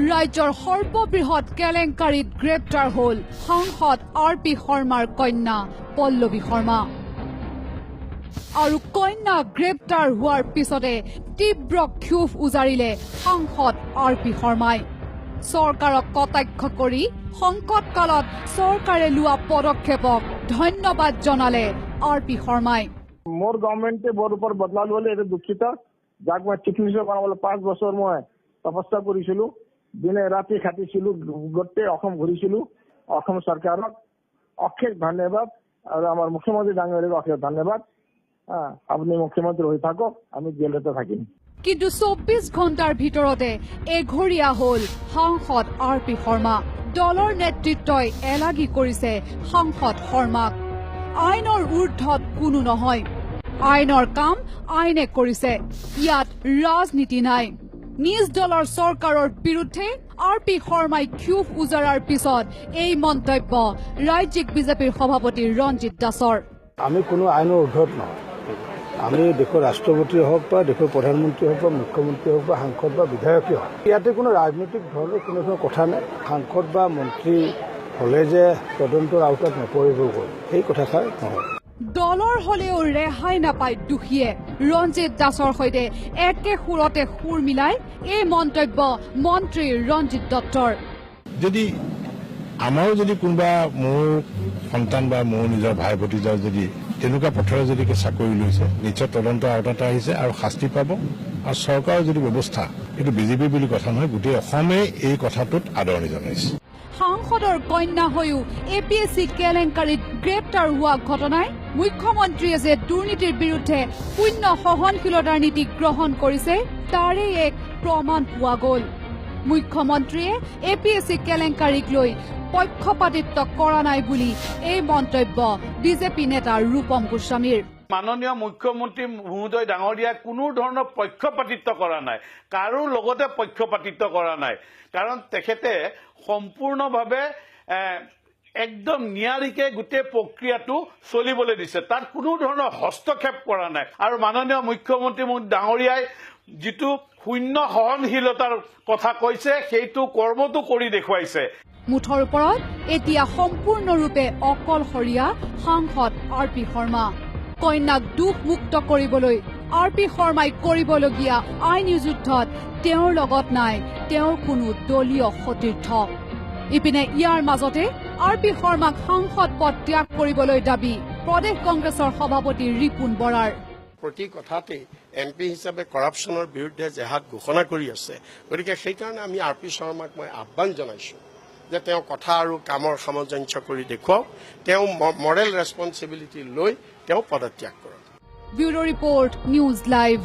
ৰাজ্যৰ সৰ্ববৃহৎ কেলেংকাৰীত গ্ৰেপ্তাৰ হ'ল সাংসদ RP শৰ্মাৰ কন্যা পল্লৱী শৰ্মা আৰু কন্যা গ্ৰেপ্তাৰ হোৱাৰ পিছতে তীব্ৰ ক্ষোভ উজাৰিলে সাংসদ RP শৰ্মাই চৰকাৰক কটাক্ষ কৰি সংকটকালত চৰকাৰে লোৱা পদক্ষেপক ধন্যবাদ জনালে RP শৰ্মাই মোৰ গভৰ্ণমেণ্টে বৰ ওপৰত বদলা ল'লে এটা দুখিত যাক মই চিফ মিনিষ্টাৰ বনাবলৈ 5 বছৰ মই তপস্যা কৰিছিলো দিনে ৰাতি খাটিছিলো গোটেই অসম ঘূৰিছিলো অসম চৰকাৰক অশেষ ধন্যবাদ আৰু আমাৰ মুখ্যমন্ত্ৰী ডাঙৰীয়াক অশেষ ধন্যবাদ আপুনি মুখ্যমন্ত্ৰী হৈ থাকক আমি জেলতে থাকিম কিন্তু 24 ঘণ্টাৰ ভিতৰতে এঘৰীয়া হ'ল সাংসদ RP শৰ্মা দলৰ নেতৃত্বই এলাগি কৰিছে সাংসদ শৰ্মাক আইনৰ ঊৰ্ধত কোনো নহয় আইনৰ কাম আইনে কৰিছে ইয়াত ৰাজনীতি নাই নিজ দলৰ চৰকাৰৰ বিৰুদ্ধে RP শৰ্মাই ক্ষোভ উজাৰাৰ পিছত এই মন্তব্য ৰাজ্যিক বিজেপিৰ সভাপতি ৰঞ্জিত দাসৰ আমি কোনো আইনৰ ঊৰ্ধত নহয় আমি দেশৰ ৰাষ্ট্ৰপতি হওক বা দেশৰ প্ৰধানমন্ত্ৰী হওক বা মুখ্যমন্ত্ৰী হওক বা সাংসদ বা বিধায়কেই হওক ইয়াতে কোনো ৰাজনৈতিক ধৰণৰ কোনো কথা নাই সাংসদ বা মন্ত্ৰী হলে যে তদন্তৰ আওতাত নপৰিব গ'ল সেই কথাষাৰ নহয় দলৰ হলেও ৰেহাই নাপায় দোষীয়ে ৰঞ্জিত দাসৰ সৈতে একে সুৰতে সুৰ মিলাই এই মন্তব্য মন্ত্ৰী ৰঞ্জিত দত্তৰ যদি আমাৰো যদি কোনোবা মোৰ সন্তান বা মোৰ নিজৰ ভাই ভতিজাৰ যদি তেনেকুৱা পথৰে যদি চাকৰি লৈছে নিশ্চয় তদন্তৰ আওতাত আহিছে আৰু শাস্তি পাব আৰু চৰকাৰৰ যদি ব্যৱস্থা এইটো বিজেপি বুলি কথা নহয় গোটেই অসমে এই কথাটোত আদৰণি জনাইছে সাংসদৰ কন্যা হৈও APSC কেলেংকাৰীত গ্ৰেপ্তাৰ হোৱা ঘটনাই মুখ্যমন্ত্ৰীয়ে যে দুৰ্নীতিৰ বিৰুদ্ধে শূন্য সহনশীলতাৰ নীতি গ্ৰহণ কৰিছে তাৰে এক প্ৰমাণ পোৱা গ'ল মুখ্যমন্ত্ৰীয়ে APSC কেলেংকাৰীক লৈ পক্ষপাতিত্ব কৰা নাই বুলি এই মন্তব্য বিজেপি নেতা ৰূপম গোস্বামীৰ মাননীয় মুখ্যমন্ত্ৰী মহোদয় ডাঙৰীয়া কোনো ধৰণৰ পক্ষপাতিত্ব কৰা নাই কাৰো লগতে পক্ষপাতিত্ব কৰা নাই কাৰণ তেখেতে সম্পূৰ্ণভাৱে একদম নিয়াৰিকে গোটেই প্ৰক্ৰিয়াটো চলিবলৈ দিছে তাত কোনো ধৰণৰ হস্তক্ষেপ কৰা নাই আৰু মাননীয় মুখ্যমন্ত্ৰী ডাঙৰীয়াই যিটো শূন্য সহনশীলতাৰ কথা কৈছে সেইটো কৰ্মটো কৰি দেখুৱাইছে মুঠৰ ওপৰত এতিয়া সম্পূৰ্ণৰূপে অকলশৰীয়া সাংসদ RP শৰ্মা কন্যাক দুখমুক্ত কৰিবলৈ RP শৰ্মাই কৰিবলগীয়া আইনী যুদ্ধত তেওঁৰ লগত নাই তেওঁৰ কোনো দলীয় সতীৰ্থ ইপিনে ইয়াৰ মাজতে RP শৰ্মাক সাংসদ পদ ত্যাগ কৰিবলৈ দাবী প্ৰদেশ কংগ্ৰেছৰ সভাপতি ৰিপুণ বৰাৰ প্ৰতি কথাতে MP হিচাপে কৰাপশ্যনৰ বিৰুদ্ধে জেহাদ ঘোষণা কৰি আছে গতিকে সেইকাৰণে আমি RP শৰ্মাক মই আহ্বান জনাইছো যে তেওঁ কথা আৰু কামৰ সামঞ্জস্য কৰি দেখুৱাওক তেওঁ মৰেল ৰেছপন্সিবিলিটি লৈ তেওঁ পদত্যাগ কৰক ব্যুৰো ৰিপৰ্ট নিউজ লাইভ